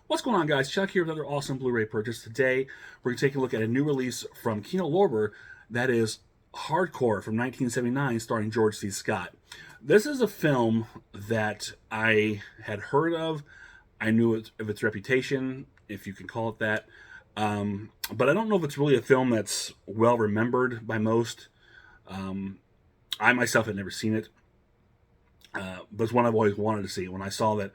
What's going on, guys? Chuck here with another awesome Blu-ray purchase. Today, we're going to take a look at a new release from Kino Lorber that is Hardcore from 1979, starring George C. Scott. This is a film that I had heard of. I knew of its reputation, if you can call it that. But I don't know if it's really a film that's well remembered by most. I myself had never seen it, but it's one I've always wanted to see. When I saw that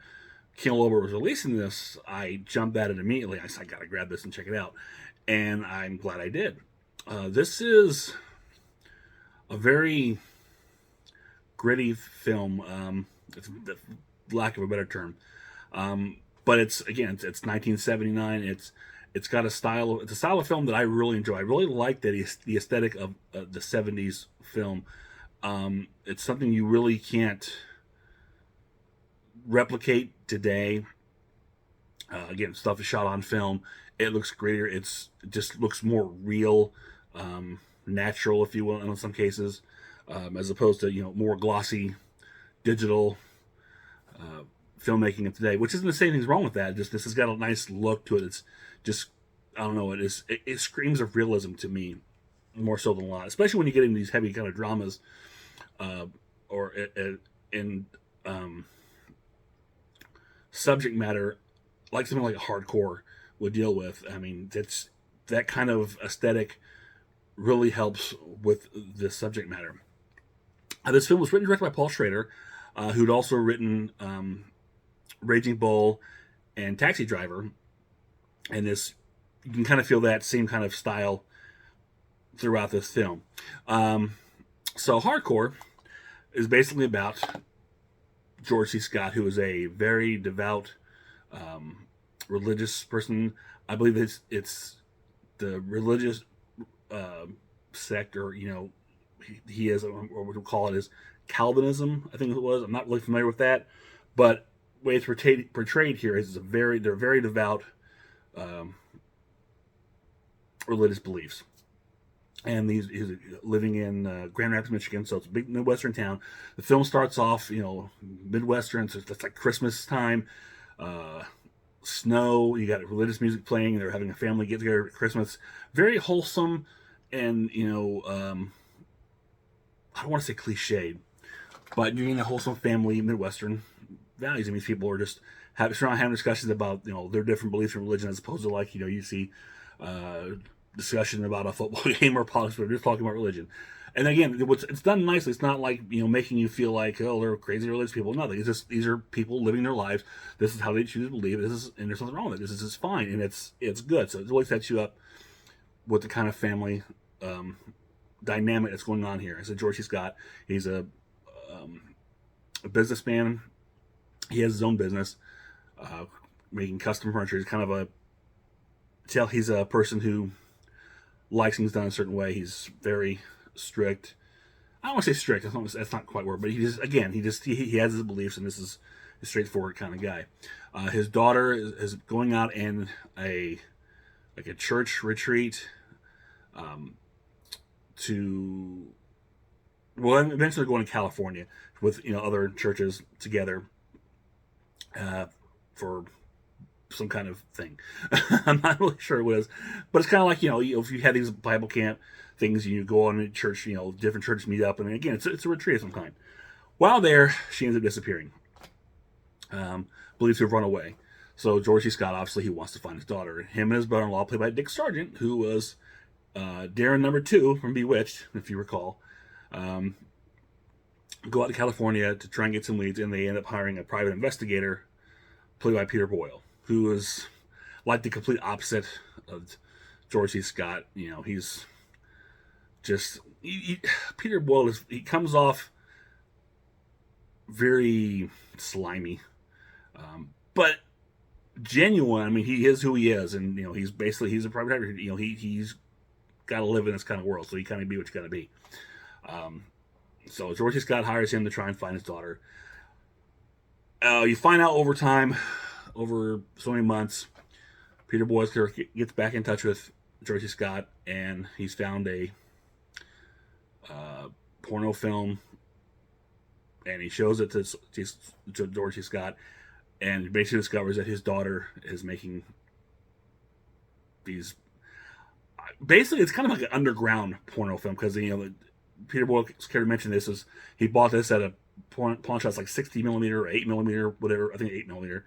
Kino Lorber was releasing this, I jumped at it immediately. I said, I gotta grab this and check it out. And I'm glad I did. This is a very gritty film, it's the lack of a better term. But it's 1979. It's got a style. It's a style of film that I really enjoy. I really like the aesthetic of the '70s film. It's something you really can't replicate today. Again, stuff is shot on film. It looks greater. It just looks more real, natural, if you will, in some cases, as opposed to more glossy digital filmmaking of today. Which isn't to say anything's wrong with that. Just this has got a nice look to it. It's just, I don't know. It screams of realism to me more so than a lot, especially when you get into these heavy kind of dramas, or in subject matter like something like Hardcore would deal with. I mean, that kind of aesthetic really helps with the subject matter. This film was written and directed by Paul Schrader, who'd also written Raging Bull and Taxi Driver, and this you can kind of feel that same kind of style throughout this film. So Hardcore is basically about George C. Scott, who is a very devout, religious person. I believe it's the religious sect, or he is, or what we'll call it is Calvinism. I think it was. I'm not really familiar with that, but the way it's portrayed here is they're very devout religious beliefs. And he's living in Grand Rapids, Michigan, so it's a big Midwestern town. The film starts off, Midwestern, so it's like Christmas time, snow, you got religious music playing, they're having a family get-together at Christmas. Very wholesome, and, I don't want to say cliched, but you're getting a wholesome family, Midwestern values. I mean, these people are just having discussions about, their different beliefs in religion, as opposed to like, you see discussion about a football game or politics, but we're just talking about religion. And again, it's done nicely. It's not like making you feel like, oh, they're crazy religious people. No, it's just these are people living their lives. This is how they choose to believe. And there's nothing wrong with it. This is just fine, and it's good. So it really sets you up with the kind of family dynamic that's going on here. I said George C. Scott. He's a businessman. He has his own business, making custom furniture. He's a person who likes things done a certain way. He's very strict. I don't want to say strict. That's not quite word, but he has his beliefs, and this is a straightforward kind of guy. His daughter is going out in a church retreat, to eventually going to California with other churches together for some kind of thing. I'm not really sure what it is, but it's kind of like if you had these Bible camp things, you go on in church, different churches meet up, and again, it's a retreat of some kind. While there, she ends up disappearing. Believes to have run away. So George C. Scott, obviously, he wants to find his daughter. Him and his brother-in-law, played by Dick Sargent, who was Darren number 2 from Bewitched, if you recall, go out to California to try and get some leads, and they end up hiring a private investigator, played by Peter Boyle, who is like the complete opposite of George C. Scott. He's just Peter Boyle he comes off very slimy, but genuine. I mean, he is who he is, and he's a private actor. He's got to live in this kind of world, so he kind of be what you got to be. So George C. Scott hires him to try and find his daughter. You find out over time, over so many months, Peter Boyle gets back in touch with George C. Scott, and he's found a porno film, and he shows it to George C. Scott, and basically discovers that his daughter is making these. Basically, it's kind of like an underground porno film because Peter Boyle's character mentioned this is he bought this at a pawn shop, like 60mm or 8mm, whatever. I think 8mm,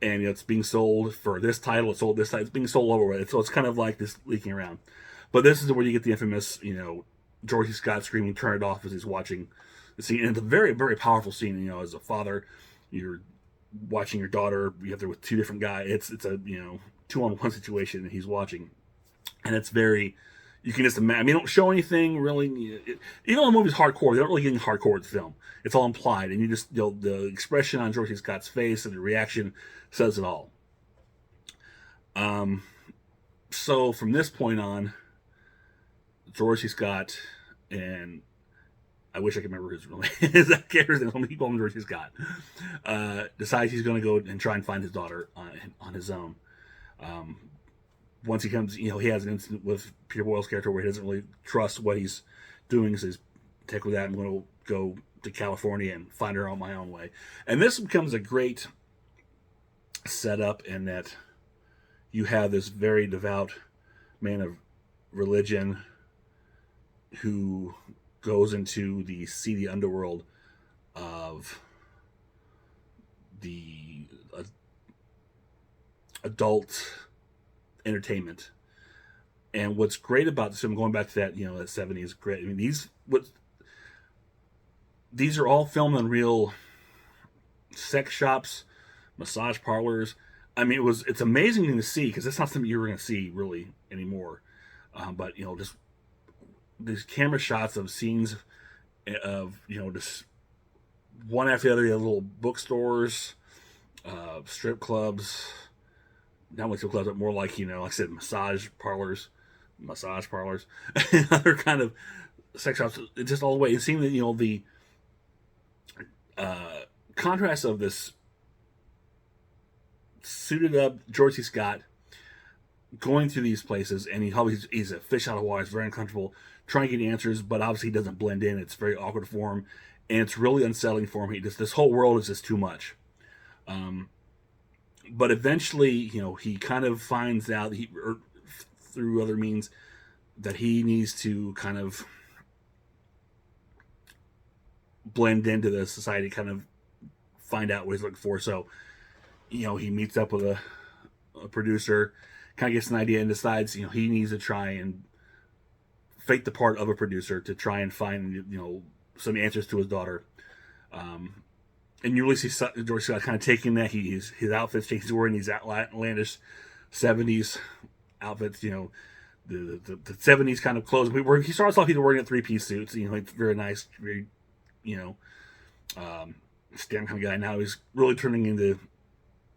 and it's being sold for this title. It's sold this title. It's being sold over with. So it's kind of like this leaking around. But this is where you get the infamous, George C. Scott screaming, "Turn it off!" as he's watching the scene. And it's a very, very powerful scene. As a father, you're watching your daughter. You have there with two different guys. It's a 2-on-1 situation that he's watching, and it's very. You can just imagine. I mean, they don't show anything really. Even though the movie's hardcore, they don't really get any hardcore with the film. It's all implied, and you just the expression on George C. Scott's face and the reaction says it all. So from this point on, George C. Scott, and I wish I could remember his real name. His character's name. He called him George C. Scott. Decides he's going to go and try and find his daughter on his own. Once he comes, he has an incident with Peter Boyle's character where he doesn't really trust what he's doing. He says, "Take with that. I'm going to go to California and find her on my own way." And this becomes a great setup in that you have this very devout man of religion who goes into the seedy underworld of the adult entertainment. And what's great about this, I'm going back to that, that 70s great. I mean, these are all filmed in real sex shops, massage parlors. I mean, it's amazing to see because it's not something you're going to see really anymore. But just these camera shots of scenes of just one after the other, little bookstores, strip clubs, not like strip clubs, but more like like I said, massage parlors, and other kind of sex shops. Just all the way. And seeing that the contrast of this suited up George C. Scott going through these places, and he's a fish out of water. It's very uncomfortable trying to get answers, but obviously he doesn't blend in. It's very awkward for him, and it's really unsettling for him. This whole world is just too much. But eventually, he kind of finds out through other means that he needs to kind of blend into the society, kind of find out what he's looking for. So, he meets up with a producer, kind of gets an idea and decides, he needs to try and fake the part of a producer to try and find, some answers to his daughter. And you really see George Scott kind of taking that. His outfits change. He's wearing these outlandish 70s outfits, the 70s kind of clothes. He starts off, he's wearing 3-piece suits. It's very nice, very, stand kind of guy. Now he's really turning into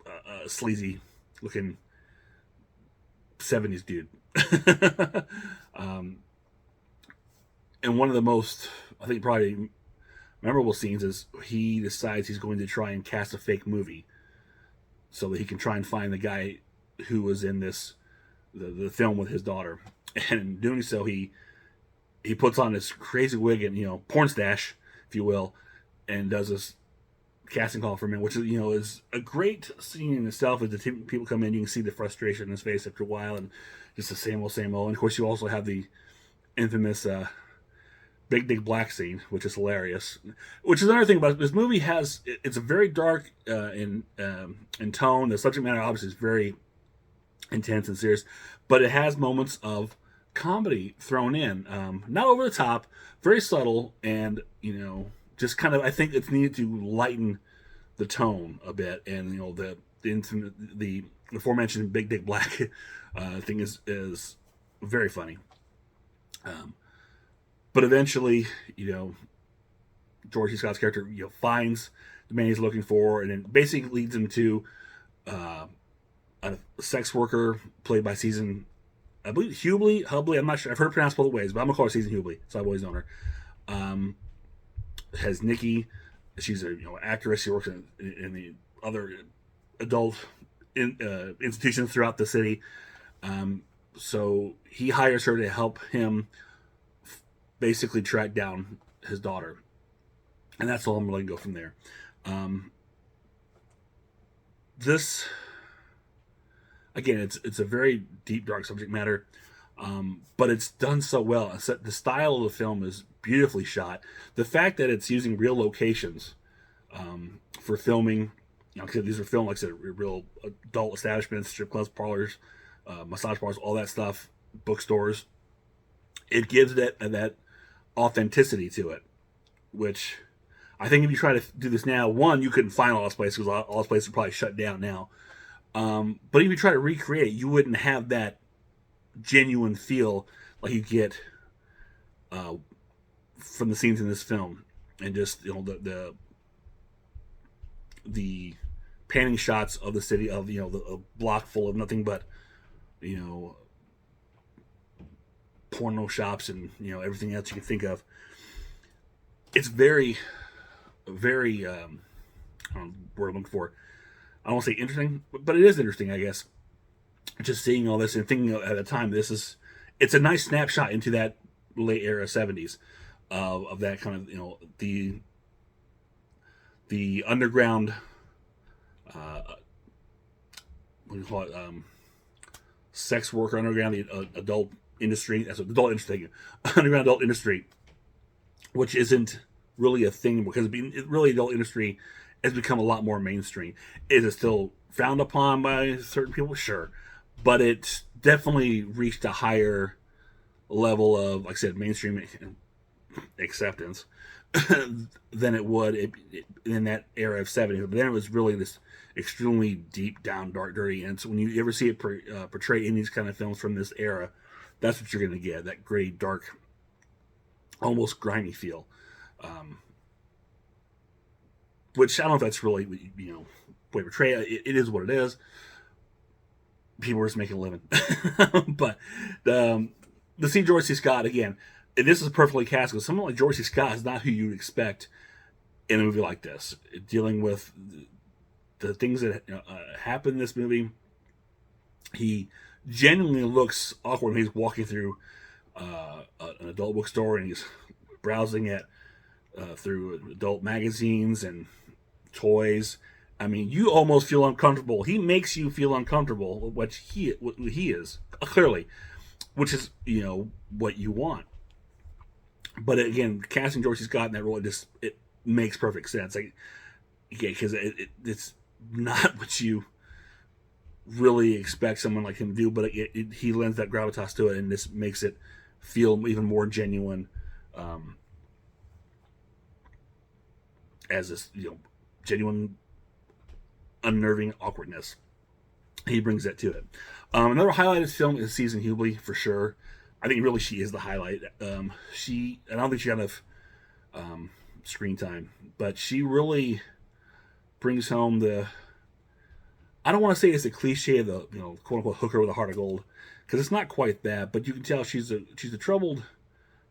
a sleazy looking 70s dude. And one of the most, I think, probably memorable scenes is he decides he's going to try and cast a fake movie so that he can try and find the guy who was in the film with his daughter. And in doing so, he puts on this crazy wig and porn stash, if you will, and does this casting call for him, which is a great scene in itself. As the people come in, you can see the frustration in his face after a while, and just the same old. And of course, you also have the infamous Big Dick Black scene, which is hilarious. Which is another thing about it. This movie it's a very dark in tone. The subject matter obviously is very intense and serious, but it has moments of comedy thrown in, not over the top, very subtle, and just kind of, I think it's needed to lighten the tone a bit. And the aforementioned Big Dick Black thing is very funny. But eventually, George C. Scott's character, finds the man he's looking for, and then basically leads him to a sex worker played by Susan, I believe, Hubley. I'm not sure. I've heard it pronounced both ways, but I'm gonna call her Susan Hubley, so I've always known her. Has Nikki. She's a actress. She works in the other adult institutions throughout the city. So he hires her to help him basically track down his daughter, and that's all I'm really going to go from there. this again, it's a very deep, dark subject matter, but it's done so well. The style of the film is beautifully shot. The fact that it's using real locations for filming, these are filmed, like I said, real adult establishments, strip clubs, parlors, massage parlors, all that stuff, bookstores. It gives that authenticity to it, which I think if you try to do this now, one, you couldn't find all those places because all those places are probably shut down now. But if you try to recreate, you wouldn't have that genuine feel like you get from the scenes in this film, and just the panning shots of the city, of a block full of nothing but porno shops and everything else you can think of. It's very, very I don't know the word I'm looking for. I don't want to say interesting, but it is interesting, I guess. Just seeing all this and thinking at the time, it's a nice snapshot into that late era 70s of that kind of the underground what do you call it, sex worker underground, the adult industry. That's what adult industry, underground adult industry, which isn't really a thing because really adult industry has become a lot more mainstream. Is it still frowned upon by certain people? Sure, but it's definitely reached a higher level of, like I said, mainstream acceptance than it would in that era of 70s. But then it was really this extremely deep down, dark, dirty. And so when you ever see it portrayed in these kind of films from this era, that's what you're going to get, that gray, dark, almost grimy feel. Which I don't know if that's really, way to portray it. It is what it is. People are just making a living. But the see George C. Scott, again, and this is perfectly cast because someone like George C. Scott is not who you'd expect in a movie like this. Dealing with the things that happen in this movie, he genuinely looks awkward when he's walking through an adult bookstore and he's browsing at through adult magazines and toys. I mean, you almost feel uncomfortable. He makes you feel uncomfortable, what he is clearly, which is what you want. But again, casting George C. Scott in that role, it makes perfect sense. Because it's not what you really expect someone like him to do, but he lends that gravitas to it, and this makes it feel even more genuine. As this genuine unnerving awkwardness, he brings that to it. Another highlighted film is Susan Hubley, for sure. I think really she is the highlight. I don't think she got enough screen time, but she really brings home I don't want to say it's a cliche of the quote unquote hooker with a heart of gold, because it's not quite that, but you can tell she's a troubled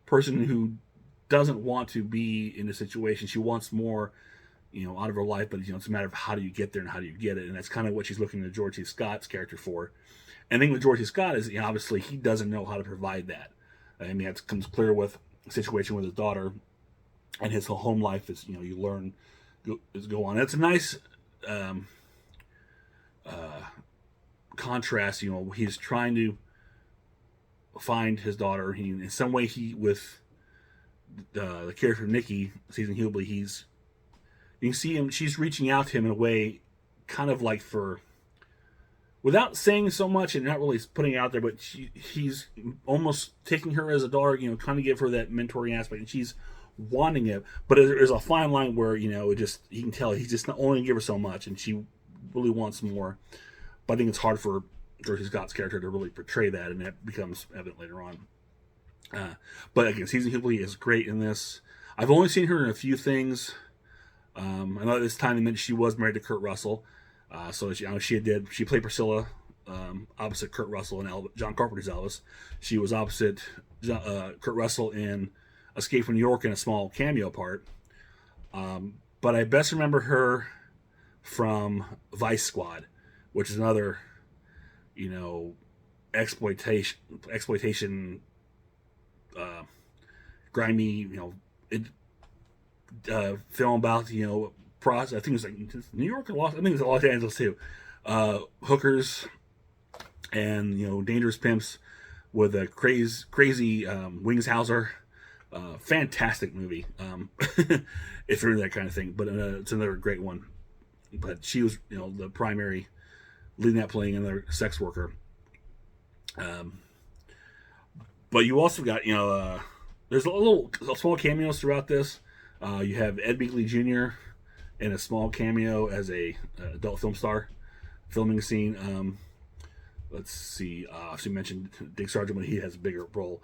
person who doesn't want to be in a situation. She wants more, out of her life, but it's a matter of how do you get there and how do you get it, and that's kind of what she's looking to George C. Scott's character for. And the thing with George C. Scott is, obviously he doesn't know how to provide that. I mean, that comes clear with the situation with his daughter, and his whole home life is, you learn is go on. And it's a nice contrast. He's trying to find his daughter. In some way, with the character Nikki, Susan Hubley, you can see him. She's reaching out to him in a way, kind of like without saying so much and not really putting it out there, but he's almost taking her as a daughter, trying to give her that mentoring aspect, and she's wanting it. But there's a fine line where you can tell he's just not only gonna give her so much, and she really wants more. But I think it's hard for George Scott's character to really portray that, and that becomes evident later on. But again, Susan Hubley is great in this. I've only seen her in a few things. I know at this time she was married to Kurt Russell. So she played Priscilla opposite Kurt Russell in John Carpenter's Elvis. She was opposite Kurt Russell in Escape from New York in a small cameo part. But I best remember her from Vice Squad, which is another, exploitation, grimy, film about process. I think it's like New York or I think it's Los Angeles too. Hookers and dangerous pimps with a crazy Wings Hauser. Fantastic movie. If you're into that kind of thing, but it's another great one. But she was the primary leading that, playing another sex worker. But you also got there's a small cameos throughout this. You have Ed Begley Jr. in a small cameo as a adult film star, filming scene. Let's see. So you mentioned Dick Sargent, but he has a bigger role.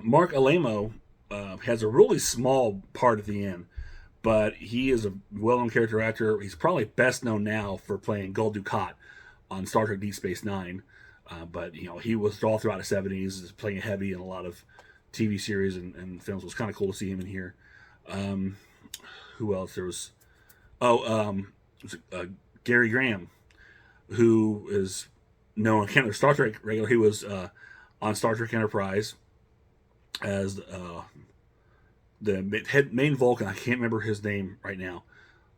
Mark Alamo has a really small part at the end, but he is a well-known character actor. He's probably best known now for playing Gul Dukat on Star Trek Deep Space Nine. But he was all throughout the 70s, playing heavy in a lot of TV series and films. It was kind of cool to see him in here. Who else? There was Gary Graham, who is known, kind of Star Trek regular. He was on Star Trek Enterprise as the main Vulcan. I can't remember his name right now,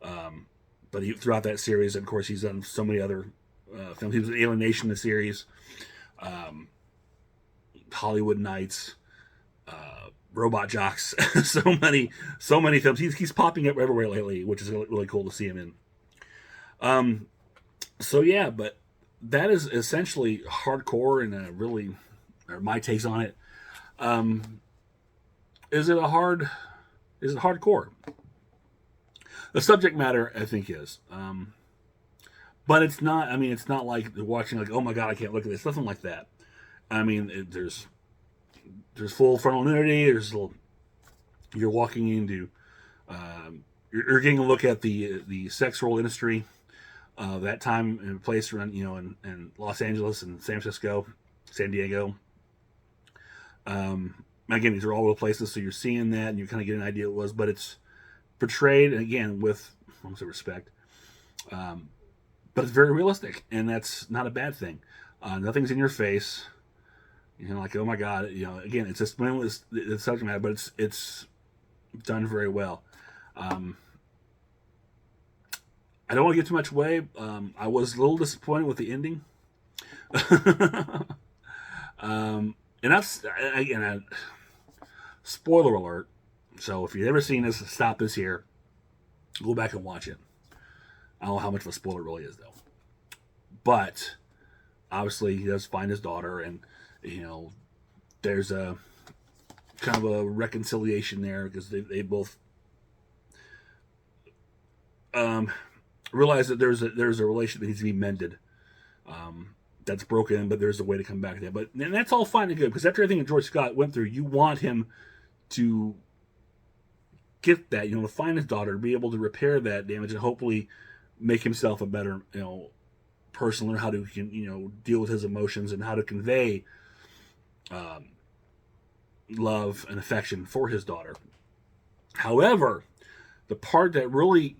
but throughout that series, and of course, he's done so many other films. He was in Alien Nation, the series, Hollywood Nights, Robot Jocks. so many films. He's popping up everywhere lately, which is really cool to see him in. So yeah, but that is essentially hardcore, and my takes on it. Is it hardcore? The subject matter, I think, is. But it's not. I mean, it's not like watching oh my god, I can't look at this. Nothing like that. I mean, there's full frontal nudity. You're walking into. You're getting a look at the sex role industry. That time and place around in Los Angeles and San Francisco, San Diego. Again, these are all over the places, so you're seeing that and you kind of get an idea what it was, but it's portrayed again with respect. But it's very realistic, and that's not a bad thing. Nothing's in your face. Like, oh my god, again, it's just it's subject matter, but it's done very well. I don't want to give too much away. I was a little disappointed with the ending. And that's, again, spoiler alert. So if you've ever seen this, stop this here. Go back and watch it. I don't know how much of a spoiler it really is, though. But obviously, he does find his daughter, and there's a kind of a reconciliation there because they both realize that there's a relationship that needs to be mended. That's broken, but there's a way to come back to that. And that's all fine and good because after everything that George Scott went through, you want him to get that, to find his daughter, to be able to repair that damage, and hopefully make himself a better, person, learn how to, deal with his emotions and how to convey love and affection for his daughter. However, the part that really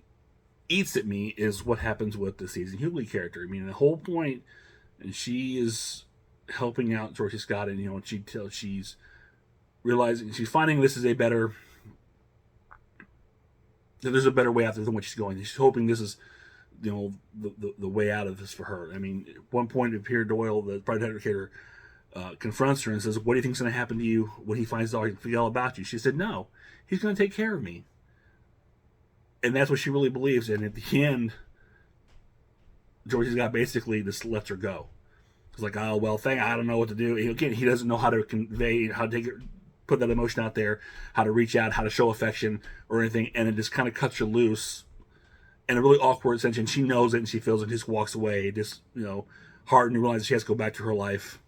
eats at me is what happens with the Season Hughley character. I mean, the whole point, and she is helping out George Scott, and she's realizing, she's finding this is a better, that there's a better way out there than what she's going. She's hoping this is, the way out of this for her. I mean, at one point, Pierre Doyle, the private detective, confronts her and says, "What do you think's going to happen to you when he finds out all about you?" She said, "No, he's going to take care of me." And that's what she really believes. And at the end, George Scott basically just lets her go. He's like, "Oh well, I don't know what to do." Again, he doesn't know how to convey, how to put that emotion out there, how to reach out, how to show affection or anything, and it just kind of cuts her loose in a really awkward sense. And she knows it, and she feels it, and just walks away, just hardened, and realizes she has to go back to her life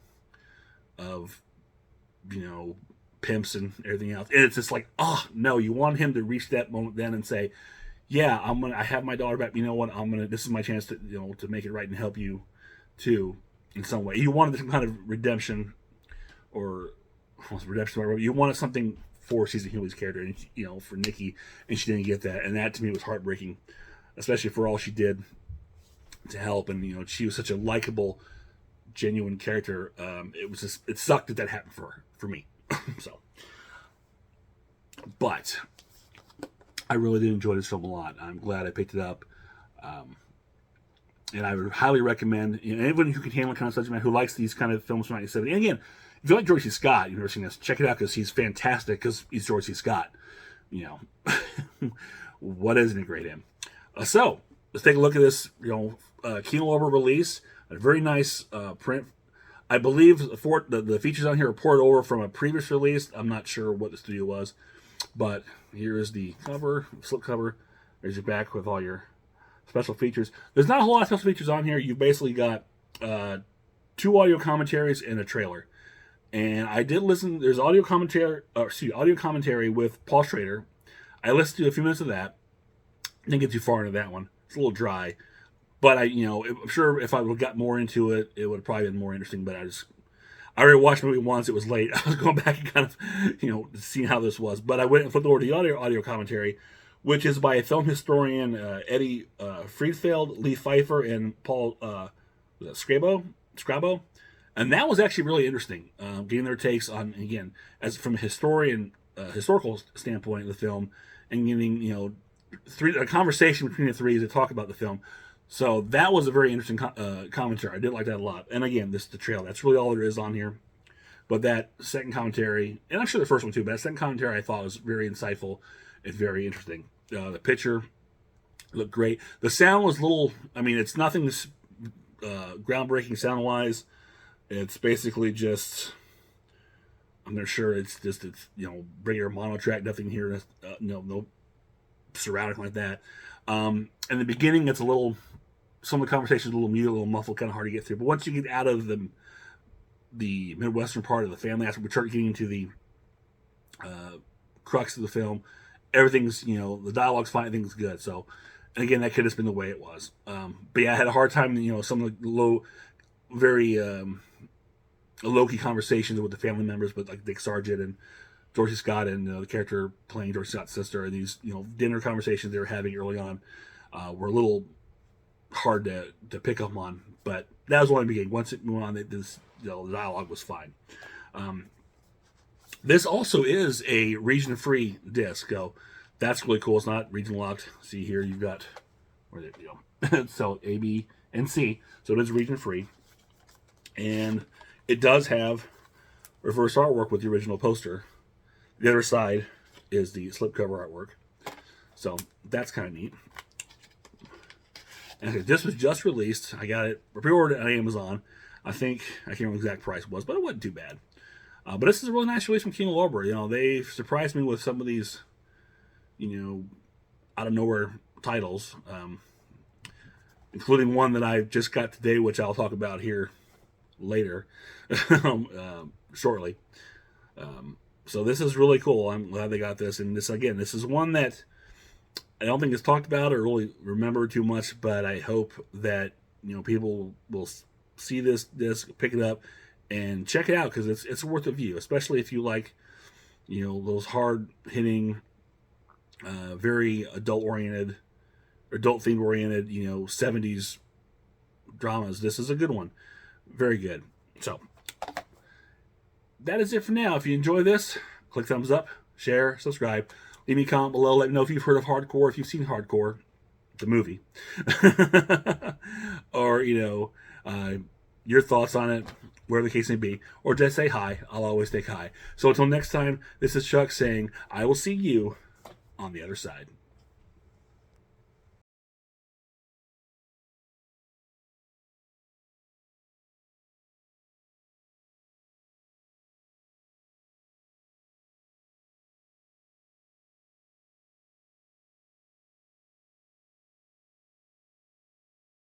of pimps and everything else. And it's just like, oh no, you want him to reach that moment then and say, "Yeah, I have my daughter back. You know what? This is my chance to to make it right and help you too in some way." You wanted some kind of redemption, or redemption, or you wanted something for Season Hughley's character, and for Nikki, and she didn't get that, and that to me was heartbreaking, especially for all she did to help, and she was such a likable, genuine character. It sucked that happened for me. So, but I really did enjoy this film a lot. I'm glad I picked it up. And I would highly recommend, anyone who can handle kind of subject matter, who likes these kind of films from 1970. And again, if you like George C. Scott, you've never seen this, check it out because he's fantastic because he's George C. Scott. What isn't it great in? So let's take a look at this, Kino Lorber release. A very nice print. I believe the features on here are poured over from a previous release. I'm not sure what the studio was, but here is the cover, slip cover. There's your back with all your special features. There's not a whole lot of special features on here. You've basically got 2 audio commentaries and a trailer. And I did listen. There's audio commentary with Paul Schrader. I listened to a few minutes of that. Didn't get too far into that one. It's a little dry, but I'm sure if I would have got more into it, it would have probably been more interesting. But I already watched the movie once. It was late. I was going back and kind of, seeing how this was. But I went and flipped over to the audio commentary, which is by film historian Eddie Friedfeld, Lee Pfeiffer, and Paul Scrabo. And that was actually really interesting, getting their takes on, again, as from a historical standpoint of the film, and getting, a conversation between the three to talk about the film. So that was a very interesting commentary. I did like that a lot. And again, this is the trailer. That's really all there is on here. But that second commentary, and I'm sure the first one too, but that second commentary I thought was very insightful and very interesting. The picture looked great. The sound was it's nothing groundbreaking sound-wise. It's basically just, I'm not sure, it's regular mono track, nothing here, no surrounding like that. In the beginning, it's some of the conversations a little muted, a little muffled, kind of hard to get through. But once you get out of the Midwestern part of the family aspect, we start getting into the crux of the film. Everything's, the dialogue's fine, everything's good. So, and again, that could have been the way it was. But yeah, I had a hard time, some of the low-key conversations with the family members, but like Dick Sargent and George C. Scott and the character playing George Scott's sister, and these dinner conversations they were having early on were a little hard to pick up on. But that was only the beginning. Once it moved on, the dialogue was fine. This also is a region-free disc, so that's really cool. It's not region locked. See here, you've got so A, B, and C. So it is region-free, and it does have reverse artwork with the original poster. The other side is the slipcover artwork. So that's kind of neat. And this was just released. I got it pre-ordered on Amazon. I can't remember the exact price was, but it wasn't too bad. But this is a really nice release from Kino Lorber. They surprised me with some of these, out of nowhere titles, including one that I just got today, which I'll talk about here later, shortly. So this is really cool. I'm glad they got this. And this is one that I don't think is talked about or really remembered too much, but I hope that, people will see this disc, pick it up, and check it out because it's worth a view, especially if you like, those hard-hitting, very adult-themed-oriented, 70s dramas. This is a good one. Very good. So that is it for now. If you enjoy this, click thumbs up, share, subscribe. Leave me a comment below. Let me know if you've heard of Hardcore, if you've seen Hardcore, the movie, or your thoughts on it, wherever the case may be, or just say hi. I'll always take hi. So until next time, this is Chuck saying, I will see you on the other side.